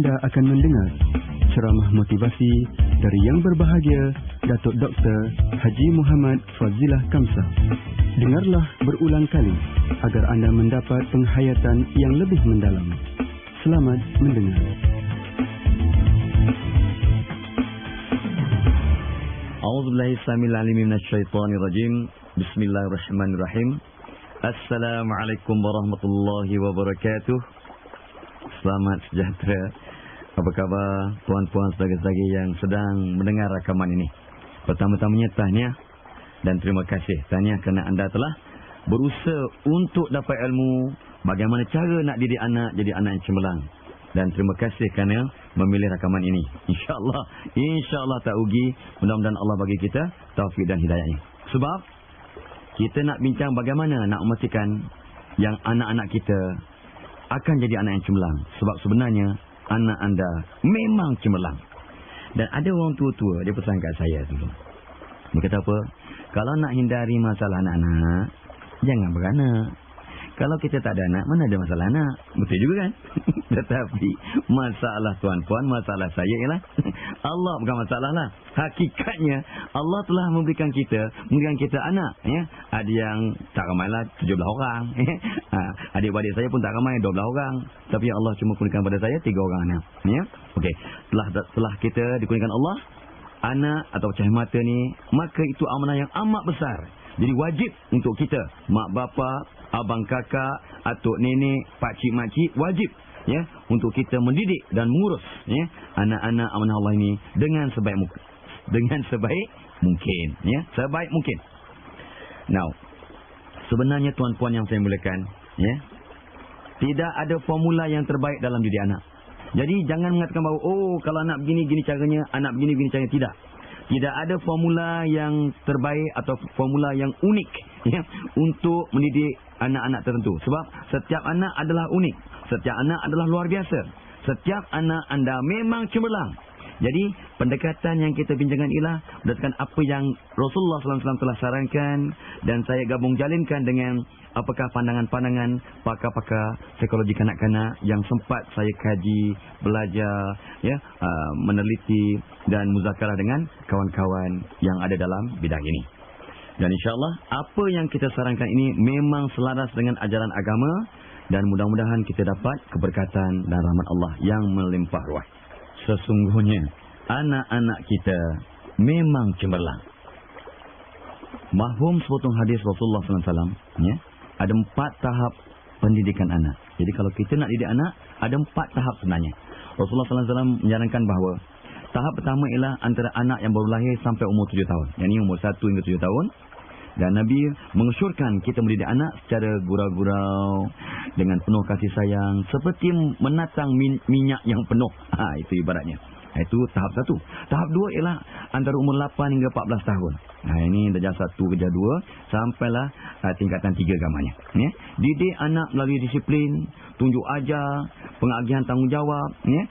Anda akan mendengar ceramah motivasi dari yang berbahagia Datuk Dr. Haji Muhammad Fazilah Kamsah. Dengarlah berulang kali agar anda mendapat penghayatan yang lebih mendalam. Selamat mendengar. A'udzubillahi samil alim minasyaitonir rajim. Bismillahirrahmanirrahim. Assalamualaikum warahmatullahi wabarakatuh. Selamat sejahtera. Apa khabar tuan-puan saudara-saudari yang sedang mendengar rakaman ini? Pertama-tamanya tahniah dan terima kasih. Tahniah kerana anda telah berusaha untuk dapat ilmu bagaimana cara nak didik anak jadi anak yang cemerlang. Dan terima kasih kerana memilih rakaman ini. InsyaAllah tak rugi. Mudah-mudahan Allah bagi kita taufik dan hidayahnya. Sebab kita nak bincang bagaimana nak memastikan yang anak-anak kita akan jadi anak yang cemerlang. Sebab sebenarnya anak anda memang cemerlang. Dan ada orang tua-tua, dia pesan kat saya dulu. Dia kata apa? Kalau nak hindari masalah anak-anak, jangan beranak. Kalau kita tak ada anak, mana ada masalah anak? Betul juga kan? Tetapi masalah tuan-puan, masalah saya ialah Allah bukan masalah lah. Hakikatnya Allah telah memberikan kita anak. Ya? Ada yang tak ramai lah, 17 orang. Adik-adik saya pun tak ramai, 12 orang. Tapi Allah cuma kurniakan pada saya 3 orang anak. Ya? Okey. Setelah kita dikurniakan Allah anak atau cahaya mata ni, maka itu amanah yang amat besar. Jadi wajib untuk kita, mak bapa, abang kakak, atuk nenek, pakcik makcik, wajib ya untuk kita mendidik dan mengurus ya anak-anak amanah Allah ini dengan sebaik mungkin ya, sebaik mungkin. Now, sebenarnya tuan-puan yang saya muliakan ya, tidak ada formula yang terbaik dalam didik anak. Jadi jangan mengatakan bahawa kalau anak begini gini caranya, anak begini caranya. Tidak ada formula yang terbaik atau formula yang unik ya, untuk mendidik anak-anak tertentu. Sebab setiap anak adalah unik. Setiap anak adalah luar biasa. Setiap anak anda memang cemerlang. Jadi pendekatan yang kita bincangkan ialah berdasarkan apa yang Rasulullah SAW telah sarankan. Dan saya gabung jalinkan dengan apakah pandangan-pandangan pakar-pakar psikologi kanak-kanak yang sempat saya kaji, belajar, ya, meneliti dan muzakarah dengan kawan-kawan yang ada dalam bidang ini. Dan insyaAllah apa yang kita sarankan ini memang selaras dengan ajaran agama. Dan mudah-mudahan kita dapat keberkatan dan rahmat Allah yang melimpah ruah. Sesungguhnya anak-anak kita memang cemerlang. Mahfum sepotong hadis Rasulullah SAW ya, ada 4 tahap pendidikan anak. Jadi kalau kita nak didik anak, ada 4 tahap sebenarnya. Rasulullah SAW menyarankan bahawa tahap pertama ialah antara anak yang baru lahir sampai umur 7 tahun. Yang ini umur 1 hingga 7 tahun. Dan Nabi mengesyorkan kita mendidik anak secara gurau-gurau, dengan penuh kasih sayang, seperti menatang minyak yang penuh. Itu ibaratnya. Itu tahap 1. Tahap 2 ialah antara umur 8 hingga 14 tahun. Ini darjah 1, darjah 2, sampailah tingkatan 3 gamanya. Ya. Didik anak melalui disiplin, tunjuk ajar, pengagihan tanggungjawab, ya.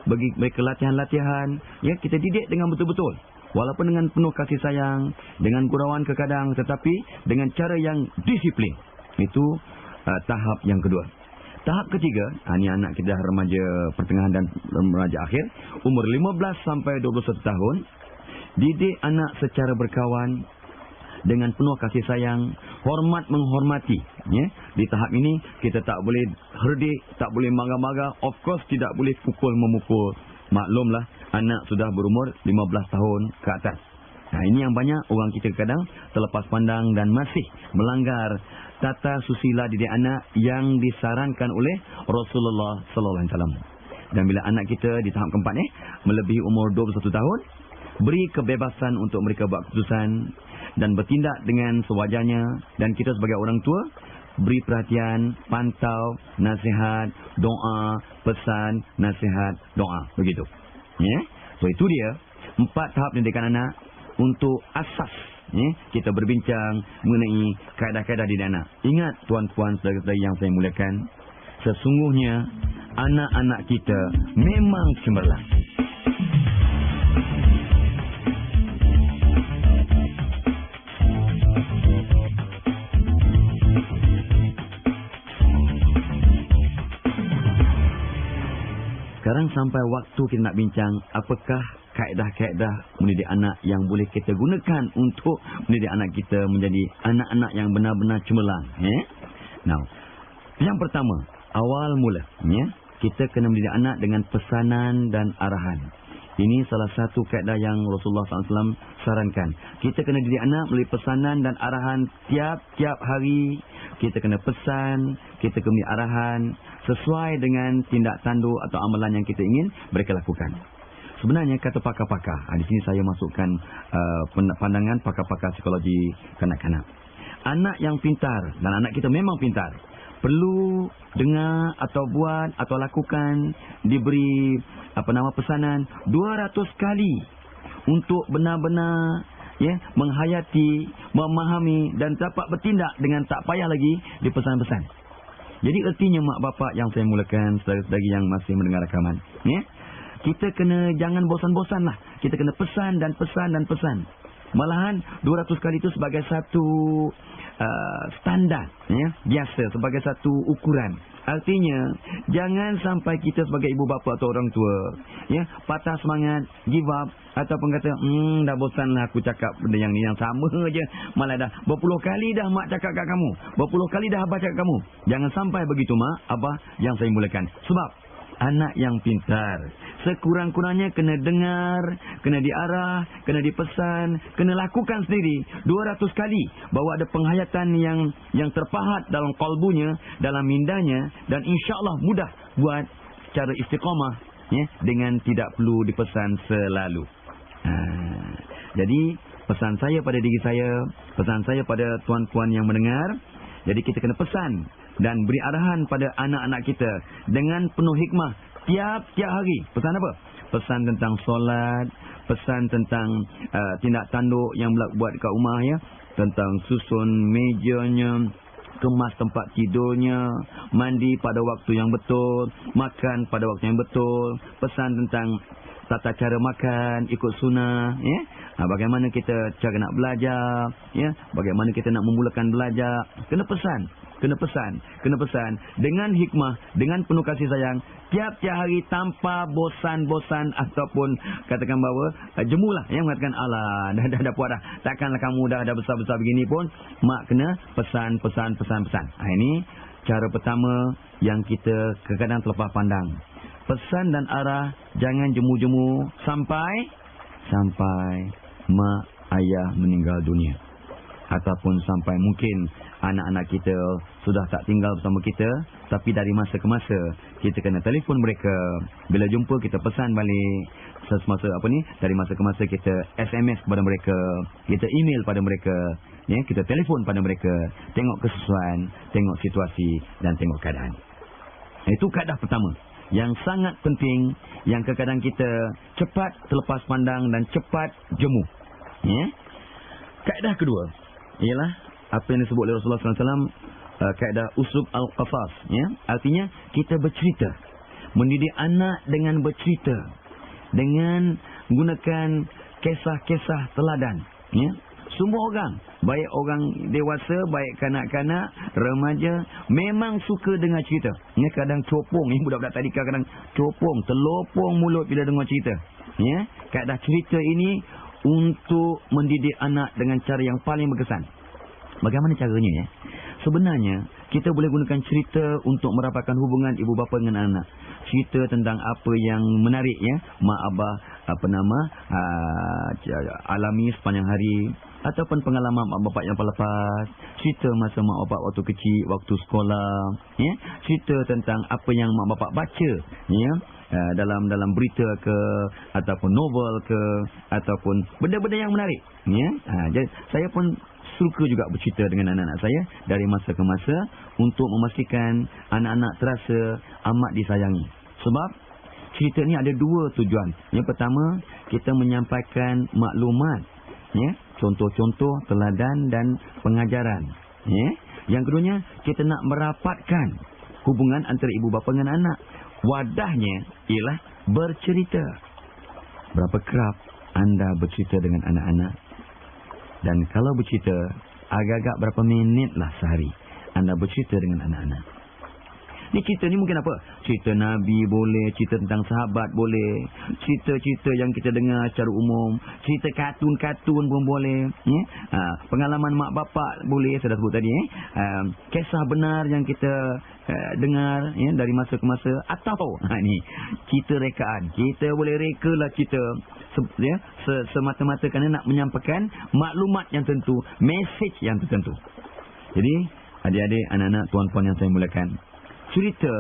Bagi mereka latihan-latihan, ya, kita didik dengan betul-betul. Walaupun dengan penuh kasih sayang, dengan gurauan kekadang, tetapi dengan cara yang disiplin. Itu tahap yang kedua. Tahap ketiga, ini anak kita remaja pertengahan dan remaja akhir, umur 15 sampai 21 tahun. Didik anak secara berkawan, dengan penuh kasih sayang, hormat menghormati. Ya. Di tahap ini, kita tak boleh herdik, tak boleh marah-marah, of course tidak boleh pukul-memukul. Maklumlah, anak sudah berumur 15 tahun ke atas. Ini yang banyak orang kita kadang terlepas pandang dan masih melanggar tata susila didik anak yang disarankan oleh Rasulullah SAW. Dan bila anak kita di tahap keempat melebihi umur 21 tahun, beri kebebasan untuk mereka buat keputusan dan bertindak dengan sewajarnya. Dan kita sebagai orang tua, beri perhatian, pantau, nasihat, doa, pesan, nasihat, doa. Begitu. Ya? So itu dia 4 tahap pendidikan anak untuk asas. Ya? Kita berbincang mengenai kaedah-kaedah didik anak. Ingat tuan-puan saudara-saudari yang saya muliakan, sesungguhnya anak-anak kita memang cemerlang. Sekarang Jangan sampai waktu kita nak bincang apakah kaedah-kaedah mendidik anak yang boleh kita gunakan untuk mendidik anak kita menjadi anak-anak yang benar-benar cemerlang. Now, yang pertama, awal mula, kita kena mendidik anak dengan pesanan dan arahan. Ini salah satu kaedah yang Rasulullah SAW sarankan. Kita kena didik anak melalui pesanan dan arahan tiap-tiap hari. Kita kena pesan, kita kena beri arahan sesuai dengan tindak tanduk atau amalan yang kita ingin mereka lakukan. Sebenarnya kata pakar-pakar, di sini saya masukkan pandangan pakar-pakar psikologi kanak-kanak. Anak yang pintar, dan anak kita memang pintar, perlu dengar atau buat atau lakukan, diberi pesanan 200 kali untuk benar-benar menghayati, memahami dan dapat bertindak dengan tak payah lagi dipesan-pesan. Jadi ertinya mak bapak yang saya mulakan, saudara-saudari yang masih mendengar rakaman, kita kena jangan bosan-bosan lah. Kita kena pesan dan pesan dan pesan. Malahan 200 kali itu sebagai satu standar, biasa, sebagai satu ukuran. Artinya, jangan sampai kita sebagai ibu bapa atau orang tua, patah semangat, give up, ataupun kata, dah bosan lah aku cakap benda yang ni, yang sama je. Malah dah berpuluh kali dah mak cakap kat kamu, berpuluh kali dah abah cakap kamu. Jangan sampai begitu mak, abah yang saya mulakan. Sebab anak yang pintar sekurang-kurangnya kena dengar, kena diarah, kena dipesan, kena lakukan sendiri 200 kali, bahawa ada penghayatan yang terpahat dalam kalbunya, dalam mindanya, dan insya-Allah mudah buat cara istiqamah dengan tidak perlu dipesan selalu. Jadi pesan saya pada diri saya, pesan saya pada tuan-puan yang mendengar, jadi kita kena pesan dan beri arahan pada anak-anak kita dengan penuh hikmah tiap-tiap hari. Pesan apa? Pesan tentang solat, pesan tentang tindak tanduk yang buat kat rumah, tentang susun mejanya, kemas tempat tidurnya, mandi pada waktu yang betul, makan pada waktu yang betul, pesan tentang tata cara makan ikut sunnah, bagaimana kita cara nak belajar, bagaimana kita nak memulakan belajar. Kena pesan dengan hikmah, dengan penuh kasih sayang, tiap-tiap hari tanpa bosan-bosan ataupun katakan bahawa jemulah yang mengatakan alah dah puas dah, takkanlah kamu dah besar-besar begini pun. Mak kena pesan. Ini cara pertama yang kita kadang-kadang terlepas pandang. Pesan dan arah, jangan jemu-jemu sampai mak ayah meninggal dunia, ataupun sampai mungkin anak-anak kita sudah tak tinggal bersama kita, tapi dari masa ke masa kita kena telefon mereka. Bila jumpa kita pesan balik. Semasa dari masa ke masa kita SMS kepada mereka, kita email pada mereka, kita telefon pada mereka, tengok kesesuaian, tengok situasi dan tengok keadaan. Itu kaedah pertama yang sangat penting, yang kadang-kadang kita cepat terlepas pandang dan cepat jemu. Kaedah kedua ialah apa yang disebut oleh Rasulullah SAW, kaedah uslub al-qasas. Artinya kita bercerita, mendidik anak dengan bercerita, dengan gunakan kisah-kisah teladan. Semua orang, baik orang dewasa, baik kanak-kanak, remaja, memang suka dengar cerita. Kadang copong, budak-budak tadika kadang copong, terlopong mulut bila dengar cerita. Kaedah cerita ini untuk mendidik anak dengan cara yang paling berkesan. Bagaimana caranya? Sebenarnya kita boleh gunakan cerita untuk merapatkan hubungan ibu bapa dengan anak. Cerita tentang apa yang menarik, mak abah alami sepanjang hari, ataupun pengalaman mak bapak yang lepas, cerita masa mak bapak waktu kecil, waktu sekolah, cerita tentang apa yang mak bapak baca, dalam berita ke, ataupun novel ke, ataupun benda-benda yang menarik. Jadi saya pun suka juga bercerita dengan anak-anak saya dari masa ke masa untuk memastikan anak-anak terasa amat disayangi. Sebab cerita ni ada dua tujuan. Yang pertama, kita menyampaikan maklumat, contoh-contoh, teladan dan pengajaran. Yang keduanya, kita nak merapatkan hubungan antara ibu bapa dengan anak. Wadahnya ialah bercerita. Berapa kerap anda bercerita dengan anak-anak? Dan kalau bercerita, agak-agak berapa minit lah sehari anda bercerita dengan anak-anak? Ni cerita ni mungkin apa? Cerita Nabi boleh, cerita tentang sahabat boleh, cerita-cerita yang kita dengar secara umum, cerita kartun-kartun pun boleh, ya. Pengalaman mak bapak boleh, saya dah sebut tadi, kisah benar yang kita dengar, ya, dari masa ke masa, atau ni cerita rekaan. Kita boleh rekalah cerita, ya, semata-mata kerana nak menyampaikan maklumat yang tentu, mesej yang tertentu. Jadi adik-adik, anak-anak, tuan-puan yang saya muliakan, cerita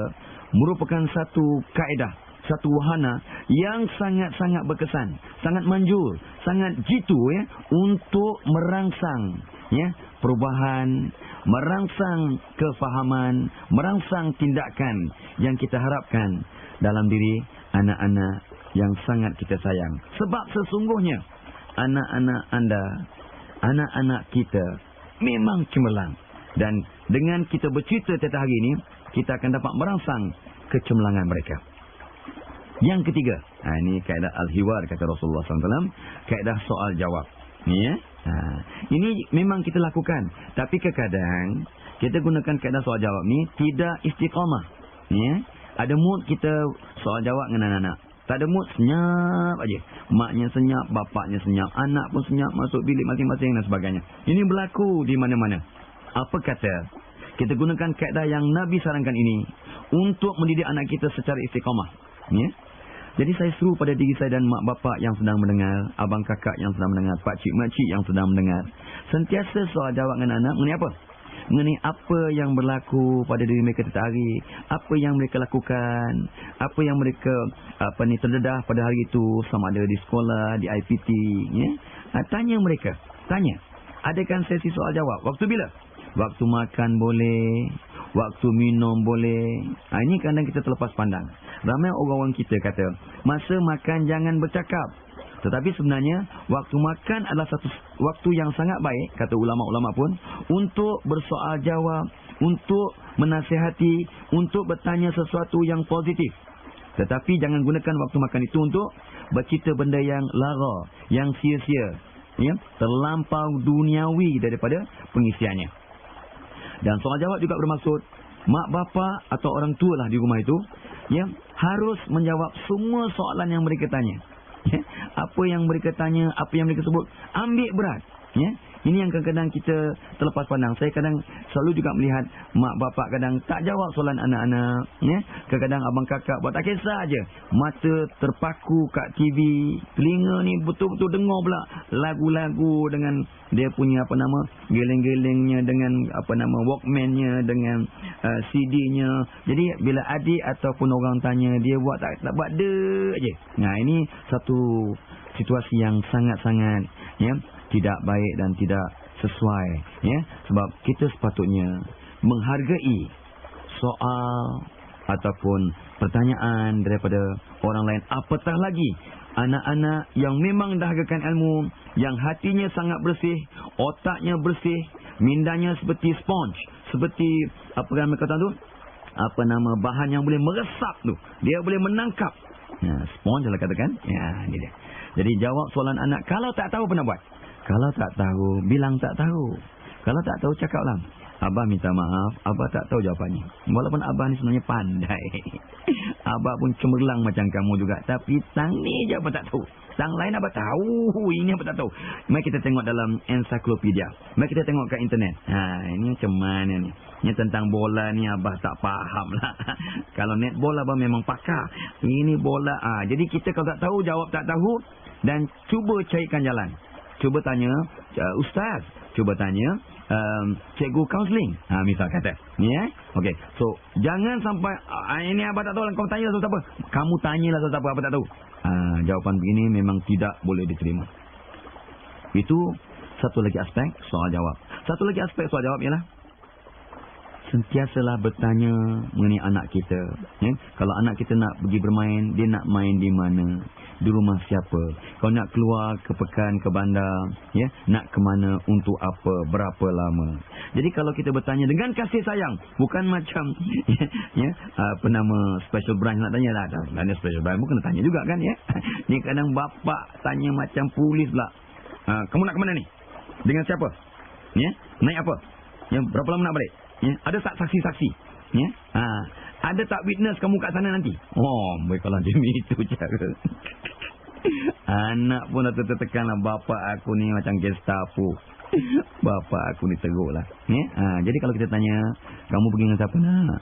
merupakan satu kaedah, satu wahana yang sangat-sangat berkesan, sangat manjur, sangat jitu, ya, untuk merangsang, ya, perubahan, merangsang kefahaman, merangsang tindakan yang kita harapkan dalam diri anak-anak yang sangat kita sayang. Sebab sesungguhnya anak-anak anda, anak-anak kita memang cemerlang. Dan dengan kita bercerita tentang hari ini, kita akan dapat merangsang kecemerlangan mereka. Yang ketiga, ini kaedah al-hiwar kata Rasulullah SAW, kaedah soal jawab. Ni, ya. Ini memang kita lakukan, tapi kadang kita gunakan kaedah soal jawab ni tidak istiqamah. Ya. Ada mood kita soal jawab dengan anak-anak. Tak ada mood, senyap aja. Maknya senyap, bapaknya senyap, anak pun senyap, masuk bilik masing-masing dan sebagainya. Ini berlaku di mana-mana. Apa kata kita gunakan kaedah yang Nabi sarankan ini untuk mendidik anak kita secara istiqamah, ya? Jadi saya seru pada diri saya dan mak bapak yang sedang mendengar, abang kakak yang sedang mendengar, pakcik makcik yang sedang mendengar, sentiasa soal jawab dengan anak mengenai apa? Mengenai apa yang berlaku pada diri mereka setiap hari, apa yang mereka lakukan, apa yang mereka terdedah pada hari itu, sama ada di sekolah, di IPT, ya? Tanya mereka, tanya. Adakan sesi soal jawab. Waktu bila? Waktu makan boleh, waktu minum boleh. Ini kadang kita terlepas pandang. Ramai orang-orang kita kata, masa makan jangan bercakap. Tetapi sebenarnya, waktu makan adalah satu waktu yang sangat baik, kata ulama-ulama pun, untuk bersoal jawab, untuk menasihati, untuk bertanya sesuatu yang positif. Tetapi jangan gunakan waktu makan itu untuk bercerita benda yang lara, yang sia-sia, ya, terlampau duniawi daripada pengisiannya. Dan soal jawab juga bermaksud mak bapak atau orang tua lah di rumah itu, ya, harus menjawab semua soalan yang mereka tanya. Ya, apa yang mereka tanya, apa yang mereka sebut, ambil berat. Ya, ini yang kadang-kadang kita terlepas pandang. Saya kadang selalu juga melihat mak bapak kadang tak jawab soalan anak-anak. Ya, kadang-kadang abang kakak buat tak kisah aja, mata terpaku kat TV, telinga ni betul-betul dengar pula lagu-lagu dengan dia punya geleng-gelengnya, dengan Walkman-nya, dengan CD-nya. Jadi bila adik ataupun orang tanya, dia buat tak buat aje. Nah, ini satu situasi yang sangat-sangat, ya, tidak baik dan tidak sesuai, ya. Sebab kita sepatutnya menghargai soal ataupun pertanyaan daripada orang lain, apatah lagi anak-anak yang memang dahagakan ilmu, yang hatinya sangat bersih, otaknya bersih, mindanya seperti sponge, seperti apa yang mereka kata tu, bahan yang boleh meresap tu, dia boleh menangkap. Sponge lah katakan. Ni dia. Jadi jawab soalan anak. Kalau tak tahu, apa nak buat? Kalau tak tahu, bilang tak tahu. Kalau tak tahu, cakaplah, abah minta maaf, abah tak tahu jawapannya. Walaupun abah ni sebenarnya pandai. Abah pun cemerlang macam kamu juga. Tapi tang ni je abah tak tahu. Tang lain abah tahu. Ini abah tak tahu. Mari kita tengok dalam ensiklopedia. Mari kita tengok kat internet. Ini macam mana ni? Ini tentang bola ni abah tak faham lah. Kalau netball abah memang pakar. Ini bola. Jadi kita kalau tak tahu, jawab tak tahu. Dan cuba carikan jalan. Cuba tanya ustaz, cuba tanya cikgu kaunseling, misal kata ni, okey. So jangan sampai ini abah tak tahu lah, kau tanya lah apa, kamu tanyalah apa, abah tak tahu. Jawapan begini memang tidak boleh diterima. Itu satu lagi aspek soal jawab. Satu lagi aspek soal jawab ialah sentiasalah bertanya mengenai anak kita, ya? Kalau anak kita nak pergi bermain, dia nak main di mana, di rumah siapa. Kalau nak keluar ke pekan, ke bandar, ya, nak ke mana, untuk apa, berapa lama. Jadi kalau kita bertanya dengan kasih sayang, bukan macam ya, special branch nak tanya lah. Dan special branch pun kena tanya juga kan, ya. Ni kadang bapak tanya macam polis pula. Kamu nak ke mana ni? Dengan siapa? Ya, naik apa? Ya, berapa lama nak balik? Ya, ada tak saksi-saksi? Ya. Ada tak witness kamu kat sana nanti? Oh, baiklah demi itu cara. Anak pun dah tertekan lah. Bapa aku ni macam Gestapo. Bapa aku ni teruk lah. Jadi kalau kita tanya, kamu pergi dengan siapa nak?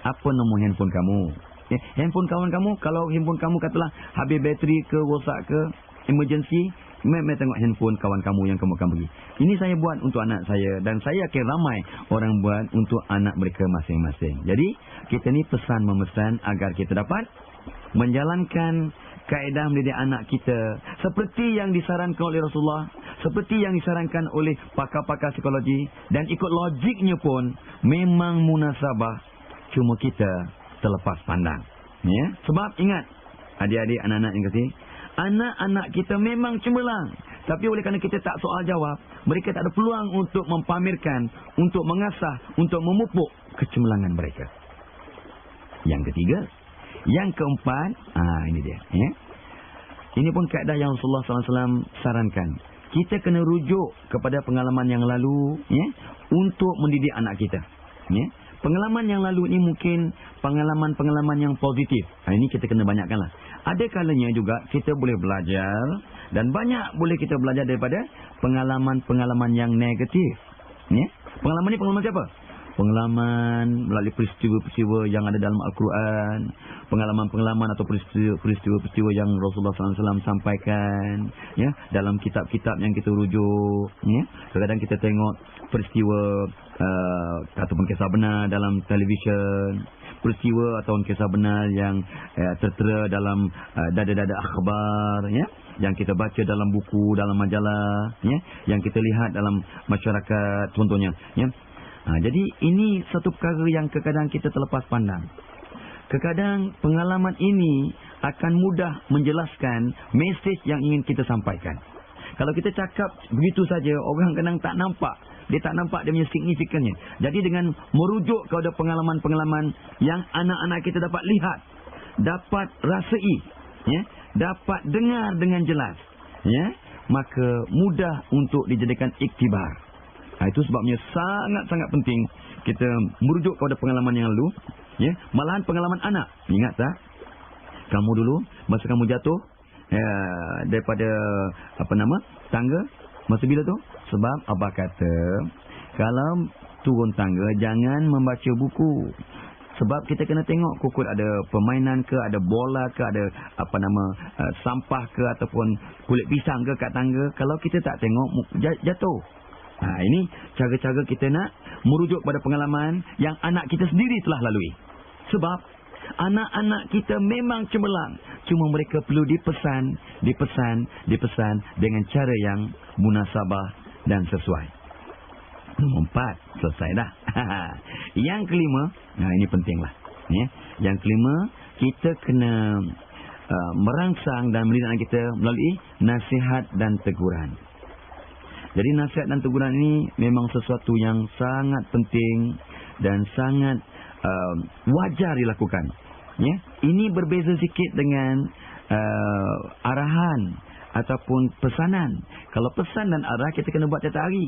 Apa nombor handphone kamu? Handphone kawan kamu, kalau handphone kamu katalah habis bateri ke, rosak ke, emergency, Mari tengok handphone kawan kamu yang kamu akan pergi. Ini saya buat untuk anak saya dan saya yakin ramai orang buat untuk anak mereka masing-masing. Jadi, kita ni pesan memesan agar kita dapat menjalankan kaedah mendidik anak kita seperti yang disarankan oleh Rasulullah, seperti yang disarankan oleh pakar-pakar psikologi, dan ikut logiknya pun memang munasabah, cuma kita terlepas pandang. Ya? Sebab ingat, adik-adik, anak-anak yang kasih, anak-anak kita memang cemerlang. Tapi oleh kerana kita tak soal jawab, mereka tak ada peluang untuk mempamerkan, untuk mengasah, untuk memupuk kecemerlangan mereka. Yang ketiga, yang keempat, ini dia. Ya. Ini pun kaedah yang Rasulullah SAW sarankan. Kita kena rujuk kepada pengalaman yang lalu, ya, untuk mendidik anak kita. Ya. Pengalaman yang lalu ini mungkin pengalaman-pengalaman yang positif. Ini kita kena banyakkanlah. Ada kalanya juga kita boleh belajar dan banyak boleh kita belajar daripada pengalaman-pengalaman yang negatif. Ya? Pengalaman ni pengalaman siapa? Pengalaman melalui peristiwa-peristiwa yang ada dalam Al-Quran, pengalaman-pengalaman atau peristiwa-peristiwa yang Rasulullah SAW sampaikan, ya, dalam kitab-kitab yang kita rujuk. Ya. Kadang-kadang kita tengok peristiwa ataupun kisah benar dalam televisyen, peristiwa atau kisah benar yang tertera dalam dada-dada akhbar, ya, yang kita baca dalam buku, dalam majalah, ya, yang kita lihat dalam masyarakat contohnya, ya. Jadi ini satu perkara yang kadang-kadang kita terlepas pandang. Kadang-kadang pengalaman ini akan mudah menjelaskan mesej yang ingin kita sampaikan. Kalau kita cakap begitu saja, orang kadang tak nampak. Dia tak nampak dia punya signifikannya. Jadi dengan merujuk kepada pengalaman-pengalaman yang anak-anak kita dapat lihat, dapat rasai, ya, dapat dengar dengan jelas, ya, maka mudah untuk dijadikan iktibar. Itu sebabnya sangat-sangat penting kita merujuk kepada pengalaman yang lalu, ya. Malahan pengalaman anak. Ingat tak? Kamu dulu masa kamu jatuh daripada tangga, masa bila tu? Sebab abah kata kalau turun tangga jangan membaca buku. Sebab kita kena tengok kukut ada permainan ke, ada bola ke, ada sampah ke ataupun kulit pisang ke kat tangga. Kalau kita tak tengok, jatuh. Ini cara-cara kita nak merujuk pada pengalaman yang anak kita sendiri telah lalui. Sebab anak-anak kita memang cemerlang. Cuma mereka perlu dipesan dengan cara yang munasabah dan sesuai. Nombor 4, selesai dah. Yang kelima, ini pentinglah. Ya. Yang kelima, kita kena merangsang dan mendidik anak kita melalui nasihat dan teguran. Jadi nasihat dan teguran ini memang sesuatu yang sangat penting dan sangat wajar dilakukan. Ya, ini berbeza sikit dengan arahan ataupun pesanan. Kalau pesan dan arah kita kena buat tiap hari.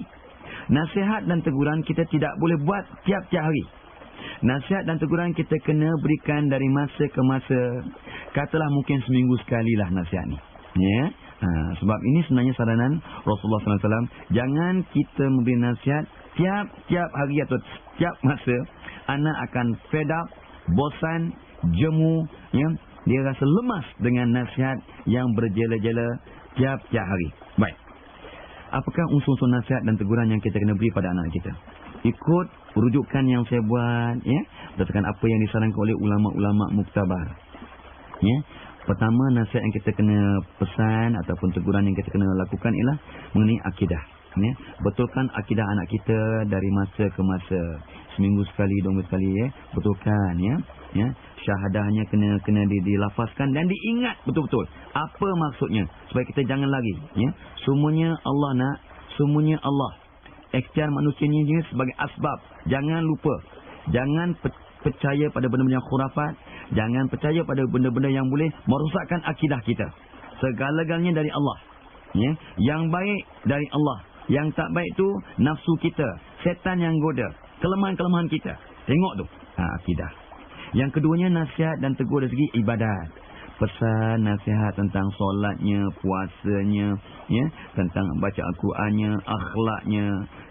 Nasihat dan teguran kita tidak boleh buat tiap-tiap hari. Nasihat dan teguran kita kena berikan dari masa ke masa. Katalah mungkin seminggu sekali lah nasihat ni. Ya. Sebab ini sebenarnya saranan Rasulullah SAW. Jangan kita memberi nasihat tiap-tiap hari atau tiap masa. Anak akan fed up, bosan, jemu, ya. Dia rasa lemas dengan nasihat yang berjela-jela tiap-tiap hari. Baik. Apakah unsur-unsur nasihat dan teguran yang kita kena beri pada anak kita? Ikut rujukan yang saya buat, ya, berdasarkan apa yang disarankan oleh ulama-ulama muktabar. Ya. Pertama, nasihat yang kita kena pesan ataupun teguran yang kita kena lakukan ialah mengenai akidah. Ya. Betulkan akidah anak kita dari masa ke masa. Seminggu sekali, 2 minggu sekali. Ya. Betulkan. Ya. Ya. Syahadahnya kena dilafazkan dan diingat betul-betul. Apa maksudnya? Supaya kita jangan lari. Ya. Semuanya Allah nak. Semuanya Allah. Ikhtiar manusia ini sebagai asbab. Jangan lupa. Jangan percaya pada benda-benda yang khurafat. Jangan percaya pada benda-benda yang boleh merosakkan akidah kita. Segala-galanya dari Allah. Ya? Yang baik dari Allah. Yang tak baik tu nafsu kita. Setan yang goda. Kelemahan-kelemahan kita. Tengok tu. Akidah. Yang keduanya nasihat dan tegur dari segi ibadat. Pesan nasihat tentang solatnya, puasanya, ya, tentang baca Al-Qurannya, akhlaknya,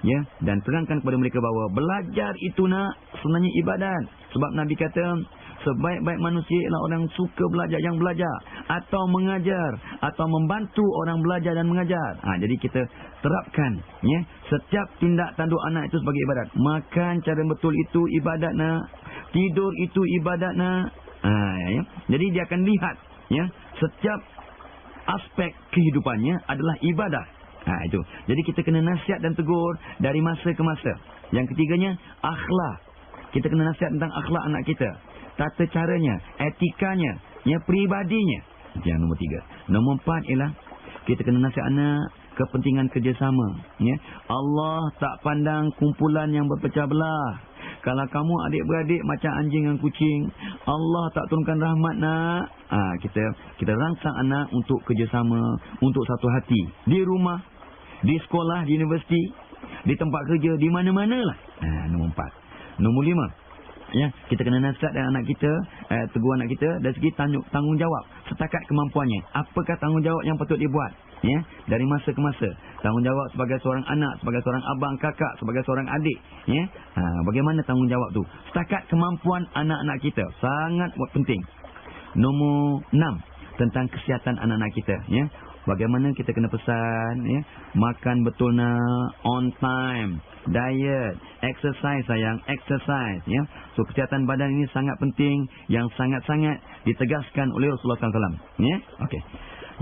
ya, dan terangkan kepada mereka bahawa belajar itu sebenarnya ibadat. Sebab Nabi kata, sebaik-baik manusia ialah orang suka belajar yang belajar, atau mengajar, atau membantu orang belajar dan mengajar. Jadi kita terapkan, ya, setiap tindak tanduk anak itu sebagai ibadat. Makan cara betul itu ibadat tidur itu ibadat ya. Jadi dia akan lihat, ya, setiap aspek kehidupannya adalah ibadah. Itu. Jadi kita kena nasihat dan tegur dari masa ke masa. Yang ketiganya akhlak. Kita kena nasihat tentang akhlak anak kita, tata caranya, etikanya, ya, peribadinya. Yang nombor 3. Nombor 4 ialah kita kena nasihat anak kepentingan kerjasama, ya. Allah tak pandang kumpulan yang berpecah belah. Kalau kamu adik-beradik macam anjing dan kucing, Allah tak turunkan rahmat kita rangsang anak untuk kerjasama, untuk satu hati. Di rumah, di sekolah, di universiti, di tempat kerja, di mana-manalah. Nombor 4. Nombor 5. Ya, kita kena nasihat dan anak kita, tegur anak kita dari segi tanggungjawab setakat kemampuannya. Apakah tanggungjawab yang patut dibuat, ya, dari masa ke masa. Tanggungjawab sebagai seorang anak, sebagai seorang abang, kakak, sebagai seorang adik, ya. Bagaimana tanggungjawab tu setakat kemampuan anak-anak kita, sangat penting. Nombor 6, tentang kesihatan anak-anak kita, ya. Bagaimana kita kena pesan, ya, makan betul on time, diet, exercise sayang, exercise, ya. So kesihatan badan ini sangat penting, yang sangat-sangat ditegaskan oleh Rasulullah SAW, ya. Okey.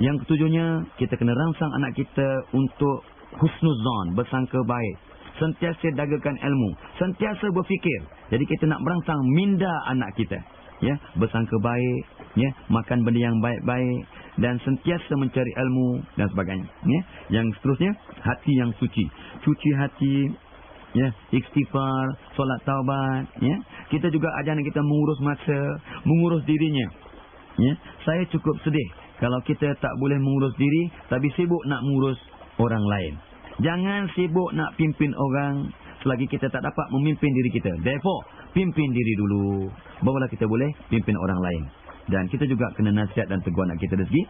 Yang ketujuhnya, kita kena rangsang anak kita untuk husnuzon, bersangka baik, sentiasa dagakan ilmu, sentiasa berfikir. Jadi kita nak merangsang minda anak kita, ya, bersangka baik, ya, makan benda yang baik-baik dan sentiasa mencari ilmu dan sebagainya, ya. Yang seterusnya, hati yang suci. Suci hati, ya, istighfar, solat taubat, ya. Kita juga ajar anak kita mengurus masa, mengurus dirinya, ya. Saya cukup sedih kalau kita tak boleh mengurus diri tapi sibuk nak mengurus orang lain. Jangan sibuk nak pimpin orang selagi kita tak dapat memimpin diri kita. Therefore, pimpin diri dulu, barulah kita boleh pimpin orang lain. Dan kita juga kena nasihat dan tegur anak kita dari segi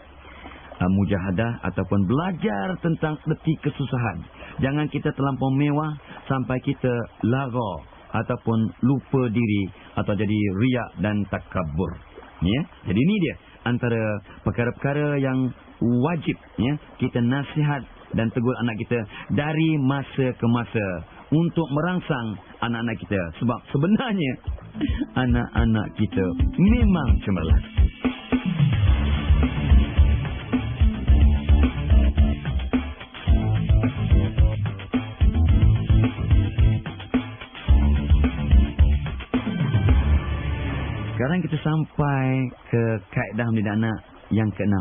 mujahadah ataupun belajar tentang erti kesusahan. Jangan kita terlampau mewah sampai kita lara ataupun lupa diri atau jadi riak dan takabur, ya. Jadi ini dia antara perkara-perkara yang wajib, ya, kita nasihat dan tegur anak kita dari masa ke masa untuk merangsang anak-anak kita. Sebab sebenarnya anak-anak kita memang cemerlang. Sekarang kita sampai ke kaedah mendidik anak yang ke-6.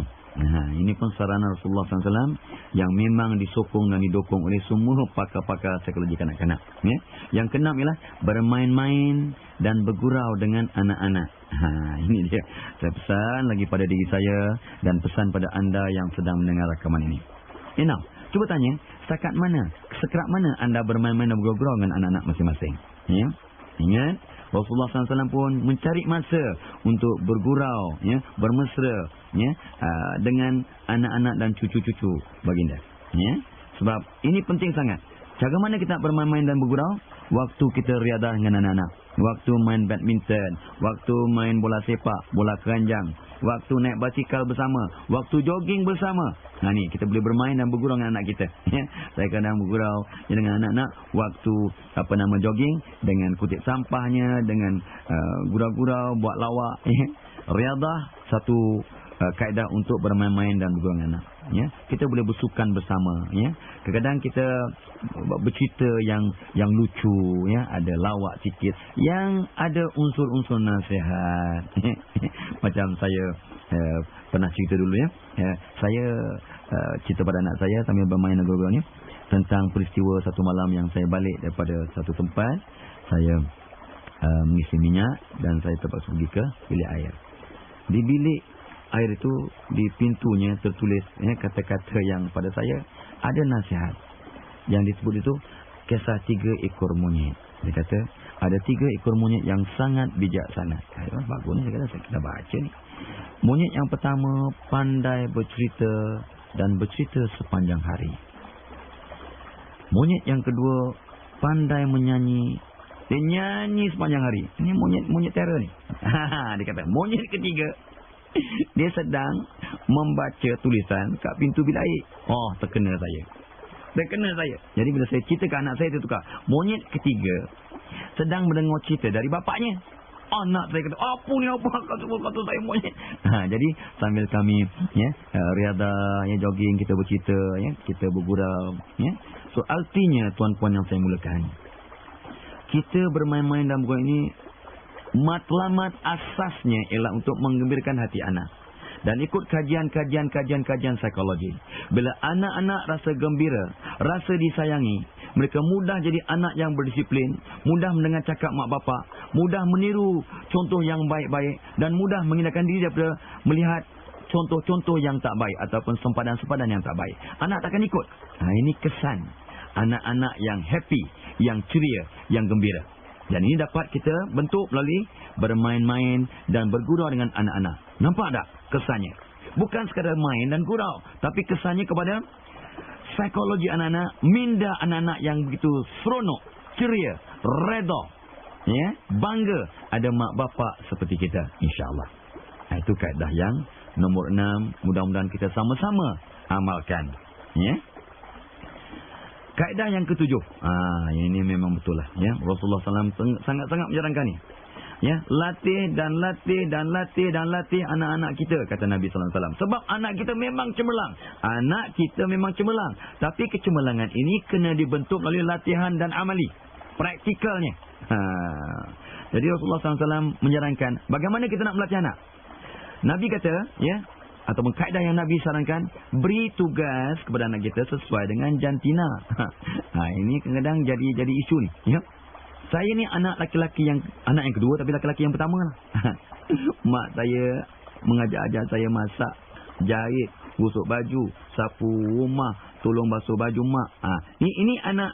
Ini pun sarana Rasulullah SAW yang memang disokong dan didukung oleh semua pakar-pakar psikologi kanak-kanak, ya. Yang ke-6 ialah bermain-main dan bergurau dengan anak-anak. Ini dia. Saya pesan lagi pada diri saya dan pesan pada anda yang sedang mendengar rakaman ini. Now, cuba tanya, setakat mana, sekerap mana anda bermain-main dan bergurau dengan anak-anak masing-masing, ya. Ingat, Rasulullah SAW pun mencari masa untuk bergurau, ya, bermesra, ya, dengan anak-anak dan cucu-cucu baginda, ya. Sebab ini penting sangat. Cara mana kita bermain-main dan bergurau? Waktu kita riadah dengan anak-anak, waktu main badminton, waktu main bola sepak, bola keranjang, waktu naik basikal bersama, waktu jogging bersama. Ni kita boleh bermain dan bergurau dengan anak kita, ya. Saya kadang bergurau dengan anak-anak waktu jogging, dengan kutip sampahnya, dengan gurau-gurau, buat lawak, ya. Riadah satu kaedah untuk bermain-main dan bergurau dengan anak, ya. Kita boleh bersukan bersama, ya. Kadang-kadang kita bercerita yang lucu, ya, ada lawak sikit, yang ada unsur-unsur nasihat. Macam saya pernah cerita dulu, ya. Saya cerita pada anak saya sambil bermain dan bergurau ni tentang peristiwa satu malam yang saya balik daripada satu tempat. Saya mengisi minyak dan saya terpaksa pergi ke bilik air. Di bilik air itu, di pintunya tertulis, ya, kata-kata yang pada saya ada nasihat. Yang disebut itu kisah 3 ekor monyet. Dia kata, Ada 3 ekor monyet yang sangat bijaksana. Bagus ni kita baca ni. Monyet yang pertama pandai bercerita dan bercerita sepanjang hari. Monyet yang kedua pandai menyanyi. Dia nyanyi sepanjang hari. Ini monyet terror ni. Dia kata, monyet ketiga, dia sedang membaca tulisan kat pintu bilik air. Oh, terkena saya. Jadi bila saya cerita ke anak saya, dia tukar. Monyet ketiga sedang mendengar cerita dari bapaknya. Anak saya kata, apa kata saya monyet. Jadi sambil kami riadah, jogging, kita bercerita, kita bergurau. So artinya tuan-puan yang saya mulakan, kita bermain-main dalam buku ini, matlamat asasnya ialah untuk menggembirakan hati anak. Dan ikut kajian psikologi, bila anak-anak rasa gembira, rasa disayangi, mereka mudah jadi anak yang berdisiplin, mudah mendengar cakap mak bapak, mudah meniru contoh yang baik-baik, dan mudah menghindarkan diri daripada melihat contoh-contoh yang tak baik ataupun sempadan-sempadan yang tak baik. Anak takkan ikut. Ini kesan anak-anak yang happy, yang ceria, yang gembira. Dan ini dapat kita bentuk melalui bermain-main dan bergurau dengan anak-anak. Nampak tak kesannya? Bukan sekadar main dan gurau, tapi kesannya kepada psikologi anak-anak, minda anak-anak yang begitu seronok, ceria, redha, bangga ada mak bapak seperti kita, insya-Allah. Itu kaedah yang nombor 6, mudah-mudahan kita sama-sama amalkan. Kaedah yang ke-7. Ini memang betul lah. Rasulullah SAW sangat-sangat menyarankan ni. Latih anak-anak kita, kata Nabi SAW. Sebab anak kita memang cemerlang. Tapi kecemerlangan ini kena dibentuk melalui latihan dan amali. Praktikalnya. Jadi Rasulullah SAW menyarankan, bagaimana kita nak melatih anak? Nabi kata, ataupun kaedah yang Nabi sarankan, beri tugas kepada anak kita sesuai dengan jantina. Ini kadang-kadang jadi isu ni. Saya ni anak yang kedua, tapi laki-laki yang pertama lah. Mak saya mengajar-ajar saya masak, jahit, gosok baju, sapu rumah, tolong basuh baju mak. Ini anak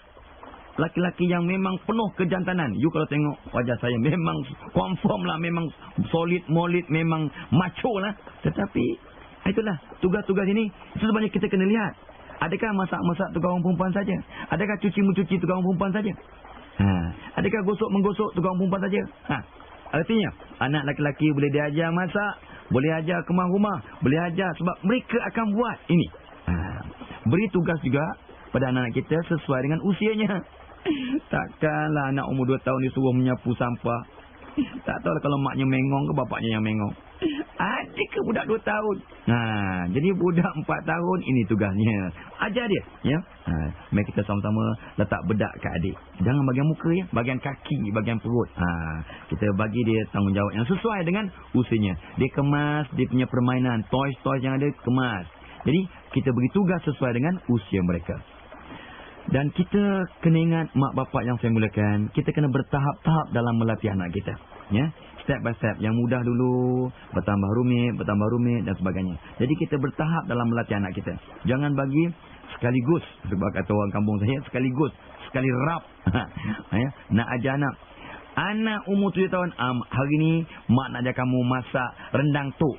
laki-laki yang memang penuh kejantanan. You kalau tengok wajah saya, memang confirm lah, memang solid, molid, memang macho lah. Tetapi itulah tugas-tugas ini, itu sebenarnya kita kena lihat. Adakah masak-masak tugas orang perempuan saja? Adakah cuci-mencuci tugas orang perempuan saja? Adakah gosok-menggosok tugas orang perempuan saja? Artinya anak laki-laki boleh diajar masak, boleh ajar kemas rumah, boleh ajar, sebab mereka akan buat ini. Beri tugas juga pada anak-anak kita sesuai dengan usianya. Takkanlah anak umur 2 tahun disuruh menyapu sampah. Tak tahu kalau maknya mengong ke bapaknya yang mengong. Adik ke budak 2 tahun. Jadi budak 4 tahun, ini tugasnya. Ajar dia. Mari kita sama-sama letak bedak kat adik. Jangan bagian muka, bagian kaki, bagian perut. Kita bagi dia tanggungjawab yang sesuai dengan usianya. Dia kemas dia punya permainan, toys yang ada kemas. Jadi kita beri tugas sesuai dengan usia mereka. Dan kita kena ingat, mak bapak yang saya mulakan, kita kena bertahap-tahap dalam melatih anak kita. Step by step. Yang mudah dulu, bertambah rumit dan sebagainya. Jadi kita bertahap dalam melatih anak kita. Jangan bagi sekaligus, sebab kata orang kampung saya, sekali rap. Nak ajar anak umur 7 tahun, hari ni mak nak ajar kamu masak rendang tok.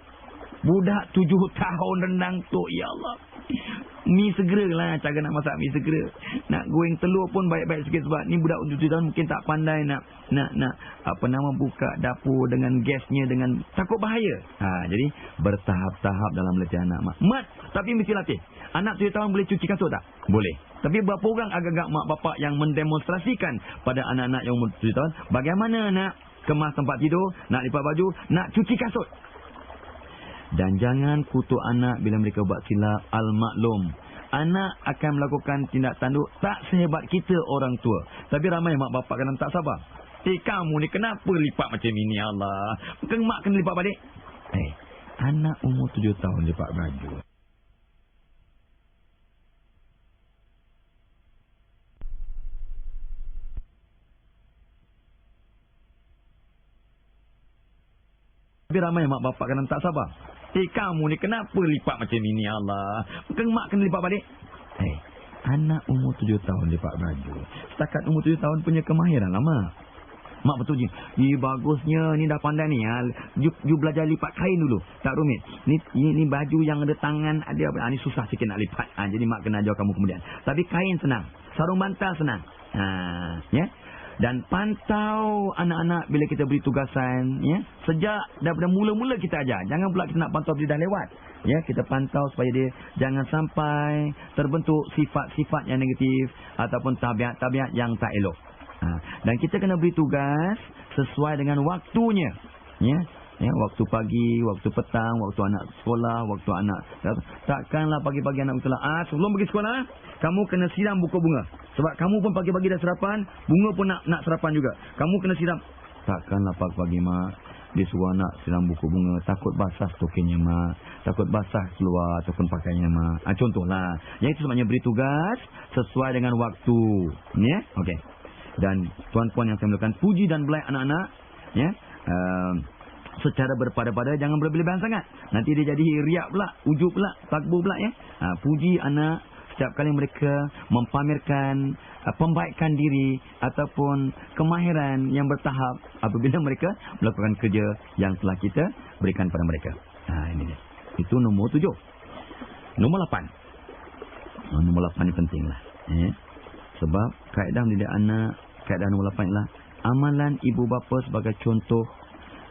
Budak 7 tahun rendang tok, ya Allah. Mi segera lah cara nak masak mi segera. Nak goreng telur pun baik-baik sikit, sebab ni budak 7 tahun mungkin tak pandai nak buka dapur dengan gasnya, dengan takut bahaya. Jadi bertahap-tahap dalam melatih anak. Mat, tapi mesti latih. Anak 7 tahun boleh cuci kasut tak? Boleh. Tapi berapa orang agak-agak mak bapak yang mendemonstrasikan pada anak-anak yang umur 7 tahun bagaimana nak kemas tempat tidur, nak lipat baju, nak cuci kasut. Dan jangan kutuk anak bila mereka buat silap. Al-maklum, anak akan melakukan tindak tanduk tak sehebat kita orang tua. Tapi ramai mak bapak kadang tak sabar. Kamu ni kenapa lipat macam ini, Allah? Bukan mak kena lipat balik. Anak umur 7 tahun lipat baju. Tapi ramai mak bapak kadang tak sabar. Kamu ni kenapa lipat macam ini, Allah? Bukan mak kena lipat balik. Anak umur 7 tahun lipat baju. Setakat umur 7 tahun punya kemahiran lama. Mak bertuju. Bagusnya ni dah pandai ni. You belajar lipat kain dulu. Tak rumit. Ni baju yang ada tangan ada apa. Ni susah sikit nak lipat. Jadi mak kena ajar kamu kemudian. Tapi kain senang. Sarung bantal senang. Ya. Dan pantau anak-anak bila kita beri tugasan, ya. Sejak daripada mula-mula kita ajar. Jangan pula kita nak pantau bila dah lewat. Ya, kita pantau supaya dia jangan sampai terbentuk sifat-sifat yang negatif ataupun tabiat-tabiat yang tak elok. Dan kita kena beri tugas sesuai dengan waktunya. Ya. Ya, waktu pagi, waktu petang, waktu anak sekolah, waktu anak. Takkanlah pagi-pagi anak sekolah. Sebelum pergi sekolah, kamu kena siram buku bunga. Sebab kamu pun pagi-pagi dah sarapan, bunga pun nak sarapan juga. Kamu kena siram. Takkanlah pagi-pagi mak disuruh anak siram buku bunga. Takut basah stokinya mak. Takut basah keluar ataupun pakaiannya mak. Contohlah. Yang itu sebabnya beri tugas sesuai dengan waktu. Ya, okey. Dan tuan-puan yang saya mulakan, puji dan belai anak-anak, ya, secara berpada-pada, jangan berlebihan sangat. Nanti dia jadi riak pula, ujub pula, takbur pula, ya. Puji anak setiap kali mereka mempamerkan pembaikan diri ataupun kemahiran yang bertahap apabila mereka melakukan kerja yang telah kita berikan pada mereka. Ini dia. Itu nombor 7. Nombor 8. Nombor 8 ni pentinglah, ya. Sebab kaedah mendidik anak, kaedah nombor 8 ialah amalan ibu bapa sebagai contoh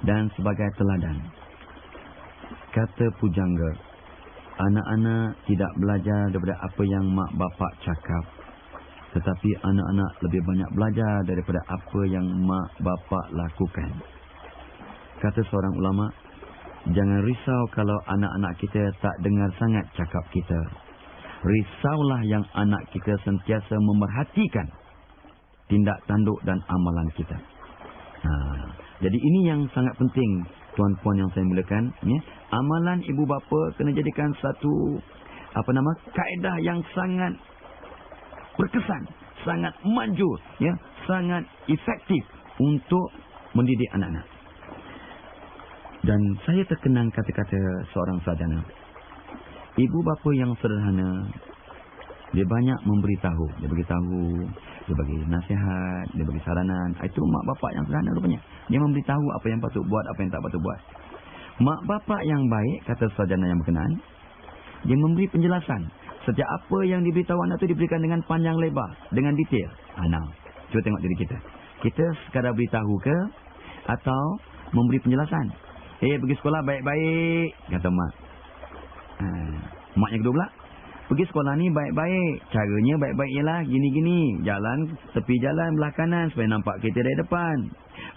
dan sebagai teladan. Kata pujangga, anak-anak tidak belajar daripada apa yang mak bapak cakap, tetapi anak-anak lebih banyak belajar daripada apa yang mak bapak lakukan. Kata seorang ulama, jangan risau kalau anak-anak kita tak dengar sangat cakap kita. Risaulah yang anak kita sentiasa memerhatikan tindak tanduk dan amalan kita. Jadi ini yang sangat penting, tuan-puan yang saya mulakan, ya. Amalan ibu bapa kena jadikan satu kaedah yang sangat berkesan, sangat manjur, ya, sangat efektif untuk mendidik anak-anak. Dan saya terkenang kata-kata seorang sarjana. Ibu bapa yang sederhana, dia banyak memberitahu. Dia beritahu, dia bagi nasihat, dia bagi saranan. Itu mak bapak yang sederhana rupanya. Dia memberitahu apa yang patut buat, apa yang tak patut buat. Mak bapak yang baik, kata sarjana yang berkenaan, dia memberi penjelasan. Setiap apa yang diberitahu anak itu diberikan dengan panjang lebar, dengan detail. Cuba tengok diri kita. Kita sekadar beritahu ke atau memberi penjelasan? Pergi sekolah baik-baik, kata mak. Mak yang kedua pula, pergi sekolah ni baik-baik. Caranya baik-baik ialah gini-gini. Jalan, tepi jalan belah kanan supaya nampak kereta dari depan.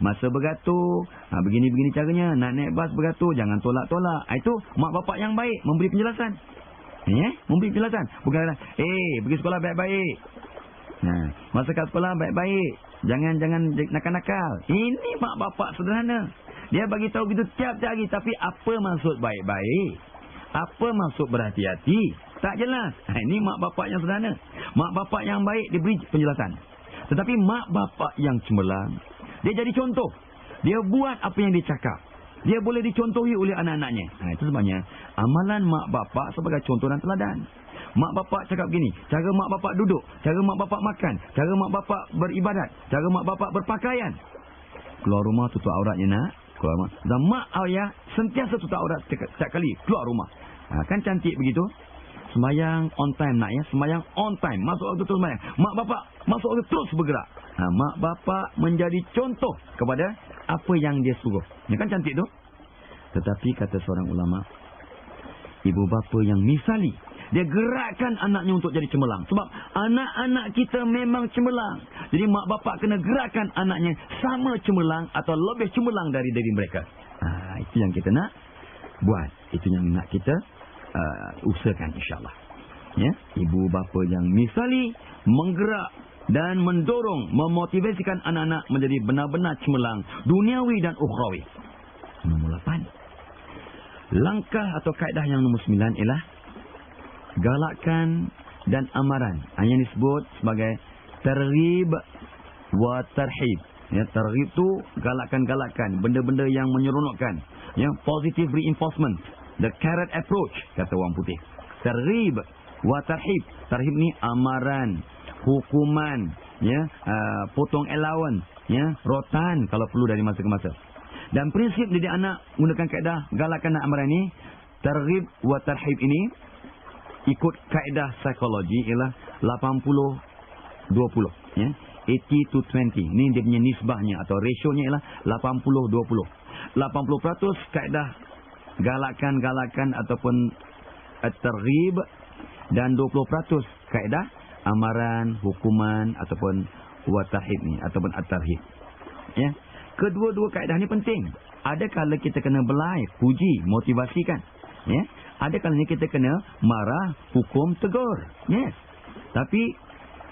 Masa bergatur, begini-begini caranya. Nak naik bas bergatur, jangan tolak-tolak. Itu mak bapak yang baik, memberi penjelasan. Memberi penjelasan. Bukan kata, pergi sekolah baik-baik. Masa kat sekolah baik-baik. Jangan nakal-nakal. Ini mak bapak sederhana. Dia bagi tahu begitu tiap-tiap hari. Tapi apa maksud baik-baik? Apa maksud berhati-hati? Tak jelas. Ini mak bapak yang sederhana. Mak bapak yang baik diberi penjelasan. Tetapi mak bapak yang cemerlang, dia jadi contoh. Dia buat apa yang dia cakap. Dia boleh dicontohi oleh anak-anaknya. Itu sebabnya amalan mak bapak sebagai contoh dan teladan. Mak bapak cakap gini, cara mak bapak duduk, cara mak bapak makan, cara mak bapak beribadat, cara mak bapak berpakaian. Keluar rumah tutup auratnya nak. Keluar rumah. Dan mak ayah sentiasa tutup aurat setiap kali keluar rumah. Kan cantik begitu. Sembayang on time nak, ya. Sembayang on time. Masuk waktu terus sembayang. Mak bapak masuk waktu terus bergerak. Mak bapak menjadi contoh kepada apa yang dia suruh. Ini kan cantik tu. Tetapi kata seorang ulama, ibu bapa yang misali, dia gerakkan anaknya untuk jadi cemerlang. Sebab anak-anak kita memang cemerlang. Jadi mak bapak kena gerakkan anaknya sama cemerlang atau lebih cemerlang dari mereka. Itu yang kita nak buat. Itu yang nak kita usahakan, insyaAllah. Ya? Ibu bapa yang misali, menggerak dan mendorong, memotivasikan anak-anak menjadi benar-benar cemerlang duniawi dan ukhrawi. Nombor 8. Langkah atau kaedah yang nombor 9 ialah galakan dan amaran. Yang disebut sebagai targhib wa tarhib. Ya, targhib tu galakan-galakan, benda-benda yang menyeronokkan. Ya, positive reinforcement, the carrot approach, kata orang putih. Targhib wa tarhib. Tarhib ni amaran, hukuman, ya, potong allowance, ya, rotan kalau perlu dari masa ke masa. Dan prinsip didik anak menggunakan kaedah galakan dan amaran ini, targhib wa tarhib ini ikut kaedah psikologi ialah 80-20, ya. 80 to 20. Ini dia punya nisbahnya atau rasionya ialah 80-20. 80% kaedah galakan ataupun at-targhib dan 20% kaedah amaran, hukuman ataupun watahib ni ataupun at-tarhib. Ya. Kedua-dua kaedah ni penting. Ada kala kita kena belai, puji, motivasikan. Ya. Ada kalanya kita kena marah, hukum, tegur. Yes. Tapi